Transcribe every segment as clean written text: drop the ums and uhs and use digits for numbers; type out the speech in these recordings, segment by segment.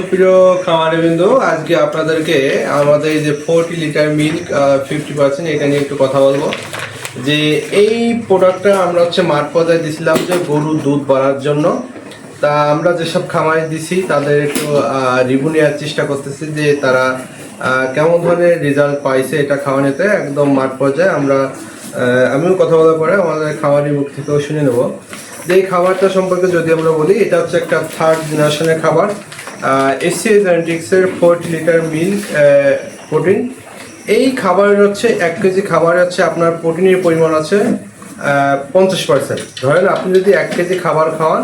প্রিয় খামারি বিন্দু, আজকে আপনাদেরকে আমাদের এই যে 40 লিটার মিল্ক 50% এটা নিয়ে একটু কথা বলবো। যে এই প্রোডাক্টটা আমরা মাঠ পর্যায়ে দিছিলাম যে গরুর দুধ বাড়ার জন্য। তা আমরা যেসব খামারি দিছি তাদের একটু রিভিউ নেওয়ার চেষ্টা করতেছি যে তারা কেমন ধরনের রেজাল্ট পাইছে এটা খাওয়ানোতে। একদম মাঠ পর্যায়ে আমরা আমিও কথা বলার পরে আমাদের খামারি মুখ থেকেও শুনে নেব যে এই খাবারটা সম্পর্কে যদি আমরা বলি, এটা হচ্ছে একটা 3rd জেনারেশনের খাবার। এসসিআই জেনেটিক্সের 40 লিটার মিল্ক প্রোটিন। এই খাবার হচ্ছে 1 কেজি খাবার হচ্ছে আপনার প্রোটিনের পরিমাণ আছে 50%। ধরেন আপনি যদি 1 কেজি খাবার খাওয়ান,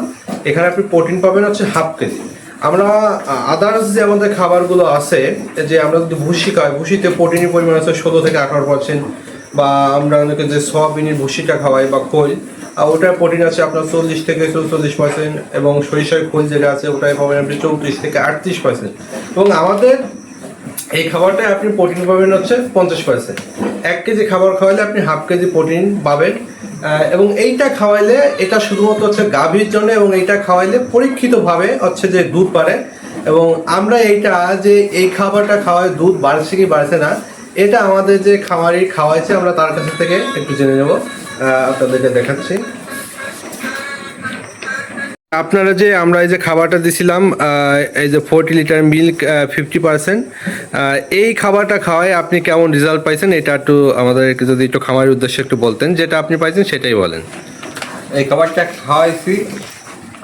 এখানে আপনি প্রোটিন পাবেন হচ্ছে হাফ কেজি। আমরা আদার্স যে আমাদের খাবারগুলো আছে, যে আমরা যদি ভুসি খাই, ভুসিতে প্রোটিনের পরিমাণ আছে 16 থেকে 18%, বা আমরা অনেকে যে সয়াবিনের ভুসিটা খাওয়াই বা খোল, ওটার প্রোটিন আছে আপনার 40 থেকে 44%, এবং সরিষার খোল যেটা আছে ওটাই পাবেন আপনি 34 থেকে 38%। এবং আমাদের এই খাবারটায় আপনি প্রোটিন পাবেন হচ্ছে 50%। 1 কেজি খাবার খাওয়াইলে আপনি হাফ কেজি প্রোটিন পাবেন। এবং এইটা খাওয়াইলে এটা শুধুমাত্র হচ্ছে গাভীর জন্য, এবং এইটা খাওয়াইলে পরীক্ষিতভাবে হচ্ছে যে দুধ বাড়ে। এবং আমরা এইটা যে এই খাবারটা খাওয়াই দুধ বাড়ছে কি বাড়ছে না, এটা আমাদের যে খামারি খাওয়াইছে আমরা তার কাছ থেকে একটু জেনে নেব, আপনাদেরকে দেখাচ্ছি। আপনারা যে আমরা এই যে খাবারটা দিছিলাম, এই যে 40 লিটার মিল্ক 50%, এই খাবারটা খাওয়াই আপনি কেমন রেজাল্ট পাইছেন এটা একটু আমাদেরকে যদি একটু খামারের উদ্দেশ্যে একটু বলতেন, যেটা আপনি পাইছেন সেটাই বলেন। এই খাবারটা খাওয়াইছি,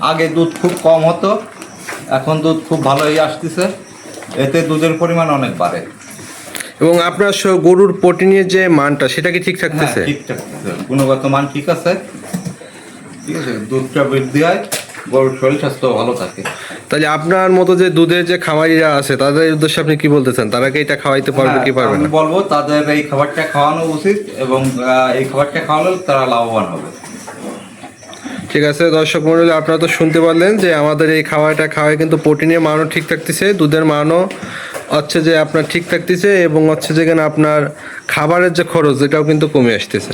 আগে দুধ খুব কম হতো, এখন দুধ খুব ভালোই আসতেছে, এতে দুধের পরিমাণ অনেক বাড়ে। এবং আপনার গরুর প্রোটিনের যে মানটা সেটা কি ঠিক থাকতেছে? ঠিক থাকতেছে, গুণগত মান ঠিক আছে, ঠিক আছে, দুধটা বৃদ্ধি হয়, গরুর শরীর স্বাস্থ্য ভালো থাকে। তাহলে আপনার মতো যে দুধের যে খামারিরা আছে তাদের উদ্দেশ্যে আপনি কি বলতে চান, তারা কি এটা খাওয়াইতে পারবে কি পারবে না? আমি বলবো তাদের এই খাবারটা খাওয়ানো উচিত, এবং এই খাবারটা খাওয়ালে তারা লাভবান হবে। ঠিক আছে দর্শক মণ্ডলী, আপনারা তো শুনতে পারলেন যে আমাদের এই খাবারটা খাওয়ায় কিন্তু প্রোটিনের মানও ঠিক থাকতেছে, দুধের মানও হচ্ছে যে আপনার ঠিক থাকতেছে, এবং হচ্ছে যেখানে আপনার খাবারের যে খরচ এটাও কিন্তু কমে আসতেছে।